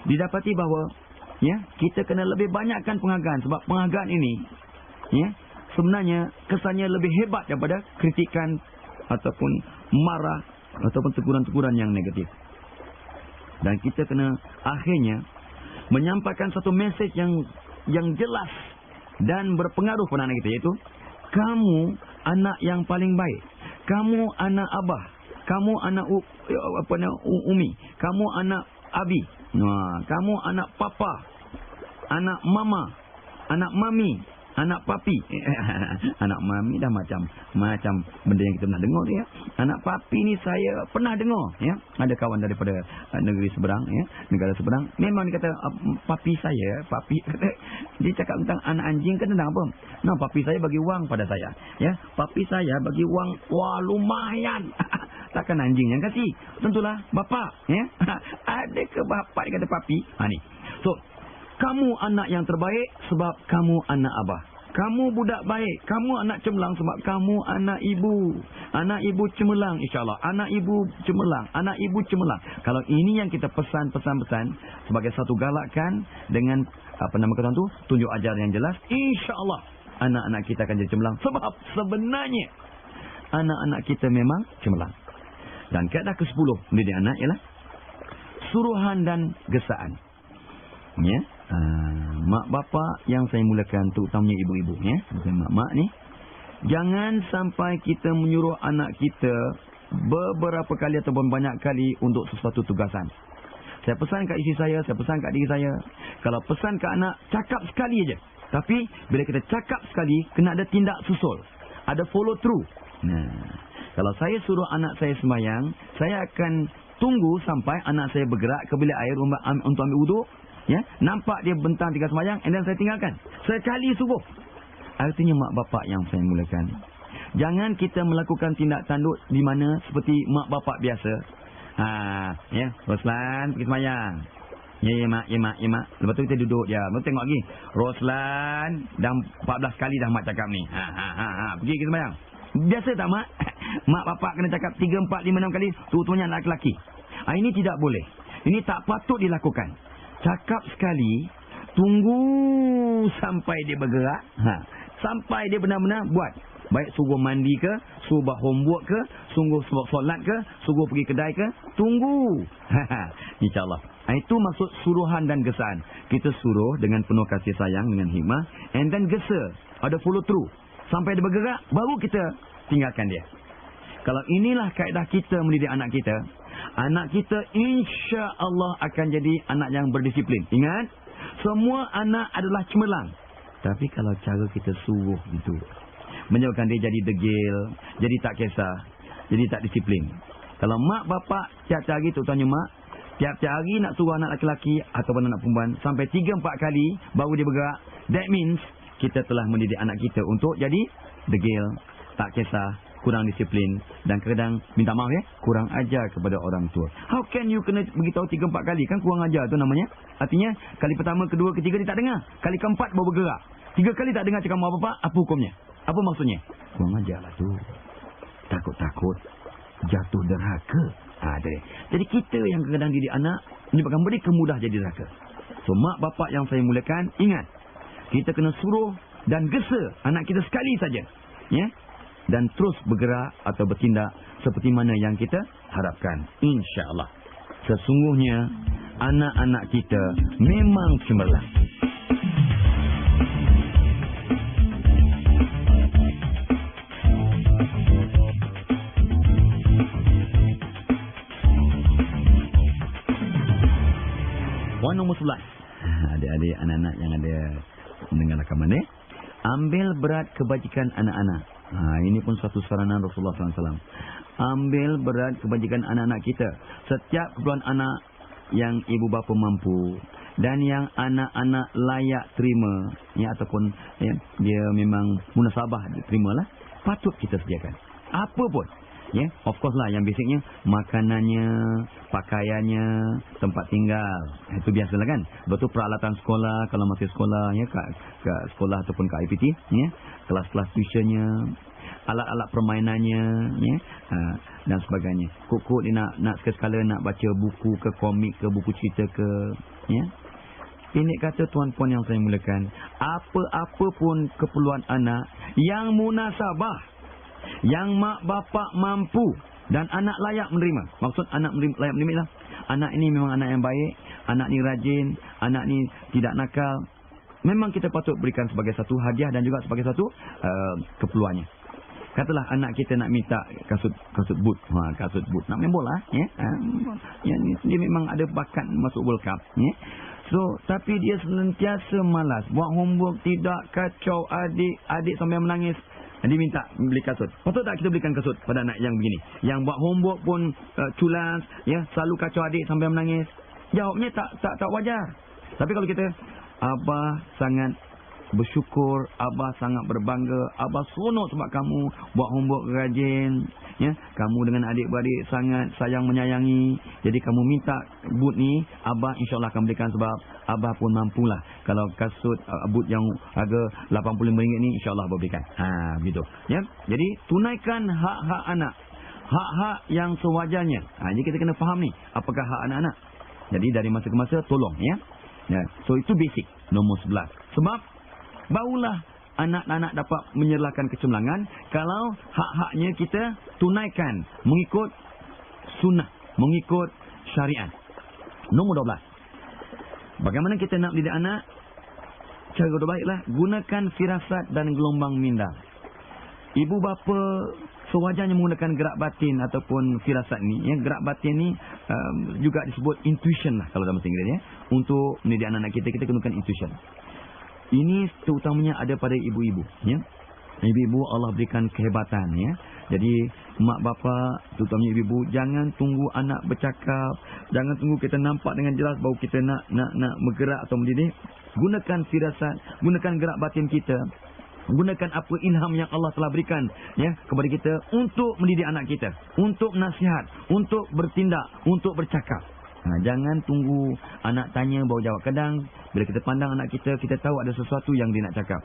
didapati bahawa ya, kita kena lebih banyakkan penghargaan sebab penghargaan ini ya, sebenarnya kesannya lebih hebat daripada kritikan ataupun marah ataupun teguran-teguran yang negatif. Dan kita kena akhirnya menyampaikan satu mesej yang jelas dan berpengaruh pada anak kita, iaitu kamu anak yang paling baik. Kamu anak abah, kamu anak umi, kamu anak abi, kamu anak papa, anak mama, anak mami, anak papi. Anak mami dah macam benda yang kita pernah dengar tu, ya. Anak papi ni saya pernah dengar, ya. Ada kawan daripada negeri seberang, ya, negara seberang, memang dia kata papi saya, papi kata, dia cakap tentang anak anjing kan tentang apa? Nah, papi saya bagi wang pada saya, ya. Papi saya bagi wang, wah lumayan. Takkan anjing yang kasih? Tentulah bapa, ya. Ada ke bapa dia kata papi? Ni. So, kamu anak yang terbaik sebab kamu anak abah. Kamu budak baik. Kamu anak cemerlang sebab kamu anak ibu. Anak ibu cemerlang, insyaAllah. Anak ibu cemerlang. Anak ibu cemerlang. Kalau ini yang kita pesan sebagai satu galakan dengan apa nama kata tu, tunjuk ajaran yang jelas, insyaAllah anak-anak kita akan jadi cemerlang. Sebab sebenarnya anak-anak kita memang cemerlang. Dan kaedah ke-10 mendidik anak ialah suruhan dan gesaan. Ya, mak bapa yang saya mulakan, terutamanya ibu-ibu, ya, bukan mak-mak ni, jangan sampai kita menyuruh anak kita beberapa kali ataupun banyak kali untuk sesuatu tugasan. Saya pesan kat isteri saya pesan kat diri saya, kalau pesan kat anak, cakap sekali aja. Tapi bila kita cakap sekali, kena ada tindak susul, ada follow through. Nah, kalau saya suruh anak saya sembahyang, saya akan tunggu sampai anak saya bergerak ke bilik air untuk ambil wuduk. Ya, nampak dia bentang 3 sembahyang, and then saya tinggalkan. Sekali subuh. Artinya mak bapak yang saya mulakan. Jangan kita melakukan tindak tanduk di mana seperti mak bapak biasa. Ya, Roslan pergi sembahyang. Ya mak. Lepas tu kita duduk je. Lepas tu tengok lagi. Roslan dah 14 kali dah mak cakap ni. Pergi sembahyang. Biasa tak mak? Mak bapak kena cakap 3, 4, 5, 6 kali. Tuanya anak lelaki. Ini tidak boleh. Ini tak patut dilakukan. Cakap sekali, tunggu sampai dia bergerak, sampai dia benar-benar buat. Baik suruh mandi ke, suruh buat homework ke, suruh solat ke, suruh pergi kedai ke, tunggu. InsyaAllah. Itu maksud suruhan dan gesaan. Kita suruh dengan penuh kasih sayang, dengan hikmah, and then gesa. Ada follow through. Sampai dia bergerak, baru kita tinggalkan dia. Kalau inilah kaedah kita mendidik anak kita, anak kita insya-Allah akan jadi anak yang berdisiplin. Ingat, semua anak adalah cemerlang. Tapi kalau cara kita suruh gitu, menyebabkan dia jadi degil, jadi tak kisah, jadi tak disiplin. Kalau mak bapak tiap-tiap hari, terutamanya mak, tiap-tiap hari nak suruh anak lelaki ataupun anak perempuan sampai 3-4 kali baru dia bergerak, that means kita telah mendidik anak kita untuk jadi degil, tak kisah, kurang disiplin, dan kadang minta maaf, ya, kurang ajar kepada orang tua. How can you kena beritahu 3-4 kali? Kan kurang ajar tu namanya. Artinya kali pertama, kedua, ketiga dia tak dengar. Kali keempat baru bergerak. 3 kali tak dengar cakap mak bapak, apa hukumnya? Apa maksudnya? Kurang ajar lah tu. Takut-takut jatuh derhaka. Jadi kita yang kadang didik anak menyebabkan mereka mudah jadi derhaka. So mak bapak yang saya mulakan, ingat, kita kena suruh dan gesa anak kita sekali saja, ya, dan terus bergerak atau bertindak seperti mana yang kita harapkan. InsyaAllah. Sesungguhnya anak-anak kita memang cemerlang. Poin nombor 11. Adik-adik, anak-anak yang ada Dengan rakaman ni. Ambil berat kebajikan anak-anak. Ini pun satu saranan Rasulullah SAW. Ambil berat kebajikan anak-anak kita. Setiap keperluan anak yang ibu bapa mampu dan yang anak-anak layak terima, ataupun dia memang munasabah terimalah, patut kita sediakan. Apa pun. Of course lah, yang basicnya makanannya, pakaiannya, tempat tinggal. Itu biasalah kan. Betul, peralatan sekolah kalau masih sekolah, kat sekolah ataupun kat IPT, kelas-kelas tuitionnya, alat-alat permainannya, dan sebagainya. Kok dia nak sekali-sekala nak baca buku ke, komik ke, buku cerita ke, Pendek kata, tuan-puan yang saya muliakan, apa-apa pun keperluan anak yang munasabah, yang mak bapak mampu dan anak layak menerima. Maksud anak layak menerima lah, anak ini memang anak yang baik, anak ni rajin, anak ni tidak nakal. Memang kita patut berikan sebagai satu hadiah dan juga sebagai satu keperluannya. Katalah anak kita nak minta kasut boot, kasut boot nak main bola, dia memang ada bakat masuk World Cup, So, tapi dia senantiasa malas, buat homework tidak, kacau adik sampai menangis. Dia minta beli kasut. Patut tak kita belikan kasut pada anak yang begini? Yang buat homework pun culas, selalu kacau adik sampai menangis. Jawabnya tak wajar. Tapi kalau kita, abah sangat bersyukur, abah sangat berbangga, abah seronok sebab kamu buat homework rajin, kamu dengan adik-beradik sangat sayang menyayangi, jadi kamu minta boot ni, abah insyaAllah akan berikan sebab abah pun mampulah. Kalau kasut boot yang harga RM85 ni, insyaAllah abah berikan. Begitu. Jadi tunaikan hak-hak anak, hak-hak yang sewajarnya. Jadi kita kena faham ni, apakah hak anak-anak. Jadi dari masa ke masa tolong, So itu basic nombor 11. Sebab barulah anak-anak dapat menyerlahkan kecemerlangan kalau hak-haknya kita tunaikan mengikut sunnah, mengikut syariat. Nombor 12. Bagaimana kita nak mendidik anak? Cara terbaiklah gunakan firasat dan gelombang minda. Ibu bapa sewajarnya menggunakan gerak batin ataupun firasat ni. Gerak batin ni juga disebut intuition lah kalau dalam bahasa Inggeris. Untuk mendidik anak-anak kita gunakan intuition. Ini terutamanya ada pada ibu-ibu. Ibu-ibu Allah berikan kehebatan. Jadi mak bapa, terutamanya ibu-ibu, jangan tunggu anak bercakap, jangan tunggu kita nampak dengan jelas baru kita nak bergerak atau mendidik. Gunakan firasat, gunakan gerak batin kita, gunakan apa ilham yang Allah telah berikan kepada kita untuk mendidik anak kita, untuk nasihat, untuk bertindak, untuk bercakap. Jangan tunggu anak tanya baru jawab. Kadang bila kita pandang anak kita, kita tahu ada sesuatu yang dia nak cakap.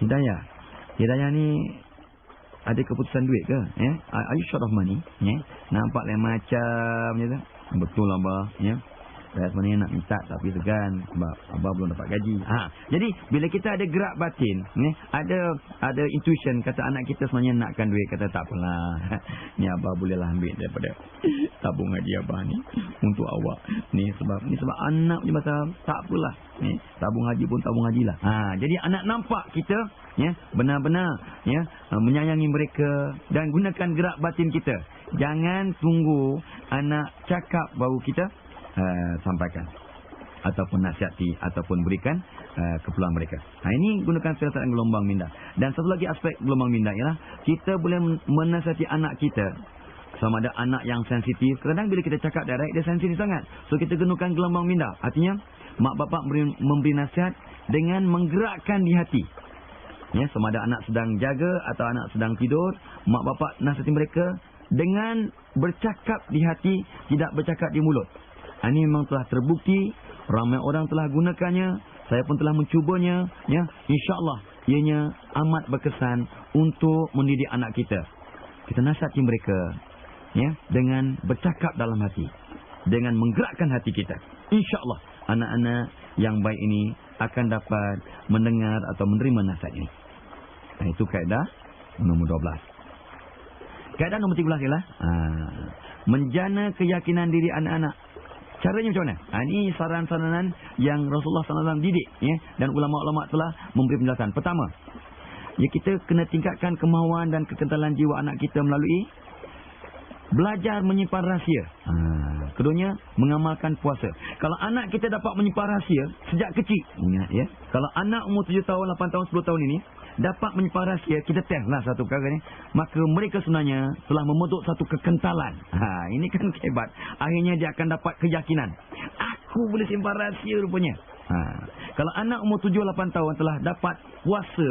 Hidayah ni ada keputusan duit ke? Are you short of money? Nampak lain macam je tu. Betul lah, abah. Saya sebenarnya nak minta tapi segan sebab abah belum dapat gaji. Jadi bila kita ada gerak batin, ada intuition, kata anak kita sebenarnya nakkan duit, kata tak apalah. Ni abah bolehlah ambil daripada tabung haji abah ni untuk awak. Ni sebab anak je masa tak apalah. Tabung haji pun tabung hajilah. Jadi anak nampak kita benar-benar menyayangi mereka dan gunakan gerak batin kita. Jangan tunggu anak cakap baru kita sampaikan ataupun nasihati ataupun berikan keperluan mereka. Ini gunakan firasat dan gelombang minda. Dan satu lagi aspek gelombang minda ialah kita boleh menasihati anak kita. Sama ada anak yang sensitif, kadang bila kita cakap direct dia sensitif sangat. So kita gunakan gelombang minda. Artinya mak bapak memberi nasihat dengan menggerakkan di hati. Sama ada anak sedang jaga atau anak sedang tidur, mak bapak nasihati mereka dengan bercakap di hati, tidak bercakap di mulut. Ini memang telah terbukti, ramai orang telah gunakannya, saya pun telah mencubanya. InsyaAllah ianya amat berkesan untuk mendidik anak kita. Kita nasihati mereka dengan bercakap dalam hati, dengan menggerakkan hati kita. InsyaAllah anak-anak yang baik ini akan dapat mendengar atau menerima nasihat ini. Itu kaedah nombor 12. Kaedah nombor 13 ialah menjana keyakinan diri anak-anak. Caranya macam mana? Ini saran-saranan yang Rasulullah SAW didik dan ulama-ulama telah memberi penjelasan. Pertama, kita kena tingkatkan kemahuan dan kekentalan jiwa anak kita melalui belajar menyimpan rahsia. Keduanya, mengamalkan puasa. Kalau anak kita dapat menyimpan rahsia sejak kecil, ingat ya, kalau anak umur 7 tahun, 8 tahun, 10 tahun ini dapat menyimpan rahsia, kita testlah satu perkara ni, maka mereka sebenarnya telah membentuk satu kekentalan. Ini kan hebat. Akhirnya dia akan dapat keyakinan. Aku boleh simpan rahsia rupanya. Kalau anak umur 7, 8 tahun telah dapat puasa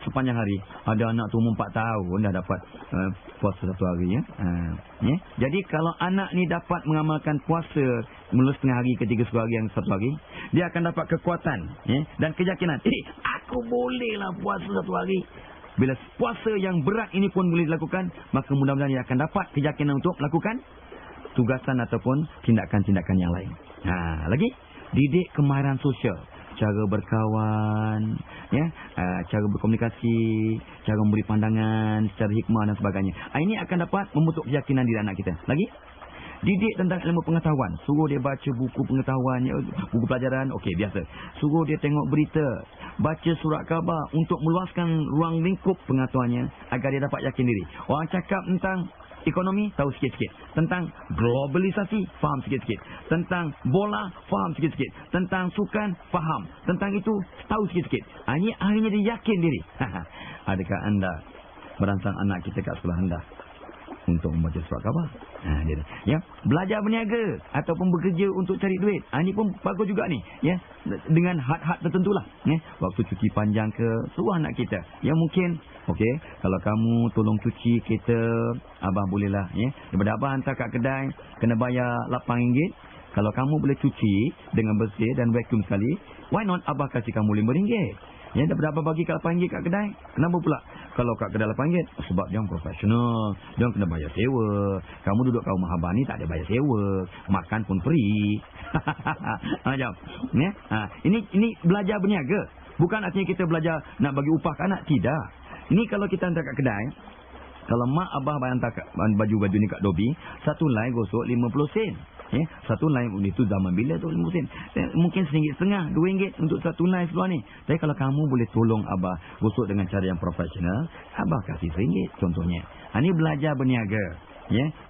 sepanjang hari. Ada anak tu umur 4 tahun dah dapat puasa satu hari ya. Jadi kalau anak ni dapat mengamalkan puasa mula setengah hari, ketiga setengah hari, yang satu hari, dia akan dapat kekuatan dan keyakinan. Aku bolehlah puasa satu hari. Bila puasa yang berat ini pun boleh dilakukan, maka mudah-mudahan dia akan dapat keyakinan untuk melakukan tugasan ataupun tindakan-tindakan yang lain. Lagi, didik kemahiran sosial. Cara berkawan, cara berkomunikasi, cara memberi pandangan secara hikmah dan sebagainya. Ini akan dapat membentuk keyakinan diri anak kita. Lagi, didik tentang ilmu pengetahuan. Suruh dia baca buku pengetahuan, buku pelajaran, okey, biasa. Suruh dia tengok berita, baca surat khabar untuk meluaskan ruang lingkup pengetahuannya agar dia dapat yakin diri. Orang cakap tentang ekonomi, tahu sikit-sikit. Tentang globalisasi, faham sikit-sikit. Tentang bola, faham sikit-sikit. Tentang sukan, faham. Tentang itu, tahu sikit-sikit. Ini akhirnya dia yakin diri. Adakah anda merangsang anak kita kat sekolah anda untuk membaca surat khabar? Belajar berniaga ataupun bekerja untuk cari duit. Ini pun bagus juga ni. Dengan had-had tertentulah. Waktu cuti panjang ke, suruh anak kita. Mungkin, okey, kalau kamu tolong cuci kereta, abah bolehlah. Daripada abah hantar kat kedai, kena bayar RM8. Kalau kamu boleh cuci dengan bersih dan vacuum sekali, why not abah kasih kamu RM5? Daripada abah bagi kat RM8 kat kedai, kenapa pula? Kalau kat kedai RM8, sebab dia profesional, dia kena bayar sewa. Kamu duduk kat rumah abah ni tak ada bayar sewa, makan pun free. Jom. Ini belajar berniaga. Bukan artinya kita belajar nak bagi upah ke anak, tidak. Ini kalau kita hantar kat kedai, kalau mak abah hantar baju-baju ni kat Dobi, satu lai gosok 50 sen. Satu lai itu zaman bila tu 50 sen. Mungkin RM1.50, RM2 untuk satu lai seluar ni. Tapi kalau kamu boleh tolong abah gosok dengan cara yang profesional, abah kasih RM1 contohnya. Ini belajar berniaga.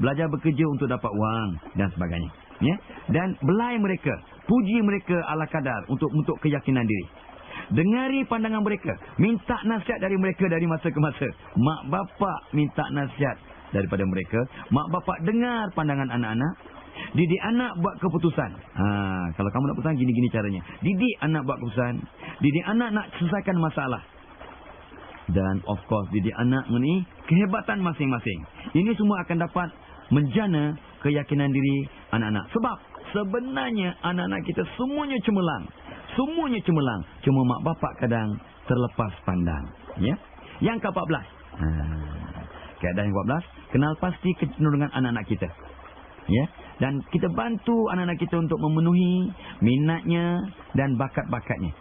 Belajar bekerja untuk dapat wang dan sebagainya. Dan belai mereka, puji mereka ala kadar untuk keyakinan diri. Dengari pandangan mereka, minta nasihat dari mereka dari masa ke masa. Mak bapak minta nasihat daripada mereka, mak bapak dengar pandangan anak-anak. Didik anak buat keputusan. Kalau kamu nak keputusan, gini-gini caranya. Didik anak buat keputusan. Didik anak nak selesaikan masalah. Dan of course, didik anak mengenai kehebatan masing-masing. Ini semua akan dapat menjana keyakinan diri anak-anak. Sebab sebenarnya anak-anak kita semuanya cemerlang. Semuanya cemerlang. Cuma mak bapak kadang terlepas pandang. Yang ke-14. Keadaan yang ke-14, kenal pasti kecenderungan anak-anak kita. Dan kita bantu anak-anak kita untuk memenuhi minatnya dan bakat-bakatnya.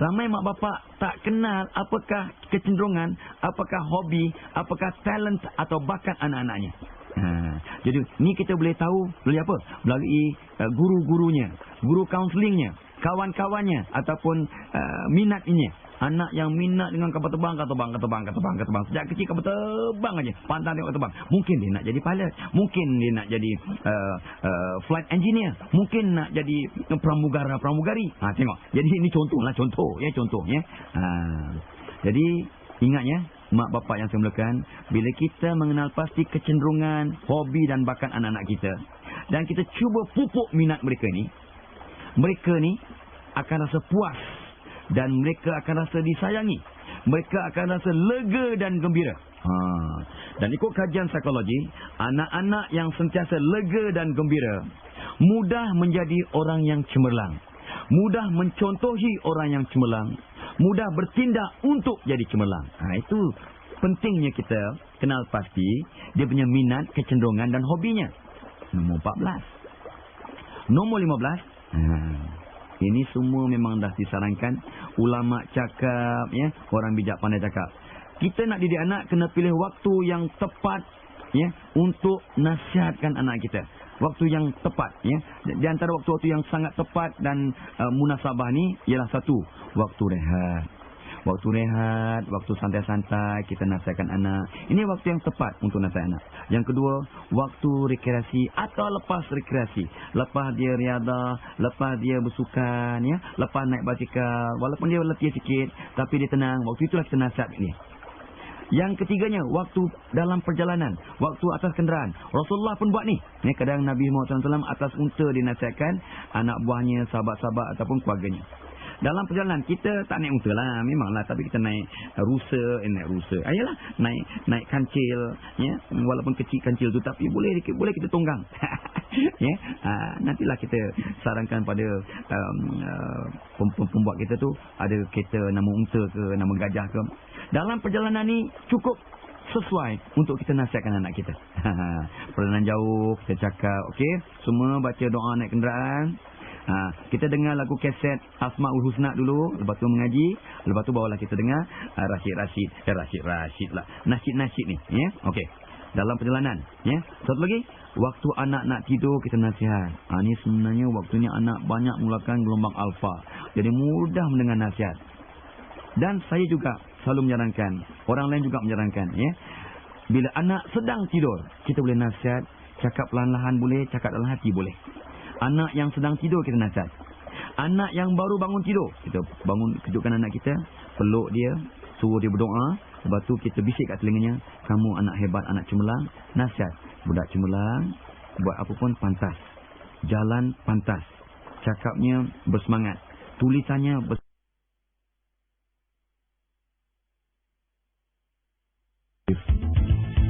Ramai mak bapak tak kenal apakah kecenderungan, apakah hobi, apakah talent atau bakat anak-anaknya. Jadi ni kita boleh tahu melalui apa? Melalui guru-gurunya, guru kaunselingnya, kawan-kawannya ataupun minatnya. Anak yang minat dengan kapal terbang. Sejak kecil kapal terbang aja. Pantang tengok terbang. Mungkin dia nak jadi pilot. Mungkin dia nak jadi flight engineer. Mungkin nak jadi pramugari. Tengok. Jadi ini contoh. Jadi ingatnya, mak bapak yang saya mulakan, bila kita mengenal pasti kecenderungan, hobi dan bakat anak-anak kita, dan kita cuba pupuk minat mereka ni akan rasa puas. Dan mereka akan rasa disayangi. Mereka akan rasa lega dan gembira. Dan ikut kajian psikologi, anak-anak yang sentiasa lega dan gembira mudah menjadi orang yang cemerlang. Mudah mencontohi orang yang cemerlang. Mudah bertindak untuk jadi cemerlang. Itu pentingnya kita kenal pasti dia punya minat, kecenderungan dan hobinya. Nombor 14. Nombor 15. Ini semua memang dah disarankan. Ulama cakap, orang bijak pandai cakap. Kita nak didik anak, kena pilih waktu yang tepat untuk nasihatkan anak kita. Waktu yang tepat. Di antara waktu-waktu yang sangat tepat dan munasabah ni ialah satu, waktu rehat. Waktu rehat, waktu santai-santai kita nasihatkan anak. Ini waktu yang tepat untuk nasihat anak. Yang kedua, waktu rekreasi atau lepas rekreasi. Lepas dia riadah, lepas dia bersukan, ya, lepas naik basikal, walaupun dia letih sikit, tapi dia tenang. Waktu itulah kita nasihat dia. Yang ketiganya, waktu dalam perjalanan, waktu atas kenderaan. Rasulullah pun buat ni. Ni kadang Nabi Muhammad SAW atas unta dinasihatkan anak buahnya, sahabat-sahabat ataupun keluarganya. Dalam perjalanan kita tak naik unta lah, memanglah, tapi kita naik rusa. Ayolah, naik kancil, ya, walaupun kecil kancil tu, tapi boleh kita tunggang. Ya, nantilah kita sarankan pada pembuat kita tu ada kereta nama unta ke nama gajah ke. Dalam perjalanan ni cukup sesuai untuk kita nasihatkan anak kita. Perjalanan jauh kita cakap, okey, semua baca doa naik kenderaan. Kita dengar lagu kaset Asmaul Husna dulu, lepas tu mengaji, lepas tu bawalah kita dengar Rasyid lah. Nasyid ni, ya. Okey. Dalam perjalanan, ya. Satu lagi, waktu anak nak tidur kita nasihat. Ni sebenarnya waktunya anak banyak mengeluarkan gelombang alfa. Jadi mudah mendengar nasihat. Dan saya juga selalu menyarankan, orang lain juga menyarankan, ya. Bila anak sedang tidur, kita boleh nasihat, cakap perlahan-lahan boleh, cakap dalam hati boleh. Anak yang sedang tidur kita nasihat. Anak yang baru bangun tidur, kita bangun, kejutkan anak kita, peluk dia, suruh dia berdoa, lepas tu kita bisik kat telinganya, kamu anak hebat, anak cemerlang. Nasihat, budak cemerlang, buat apa pun pantas, jalan pantas, cakapnya bersemangat, tulisannya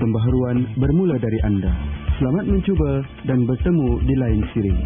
Pembaharuan bermula dari anda. Selamat mencuba dan bertemu di lain siri.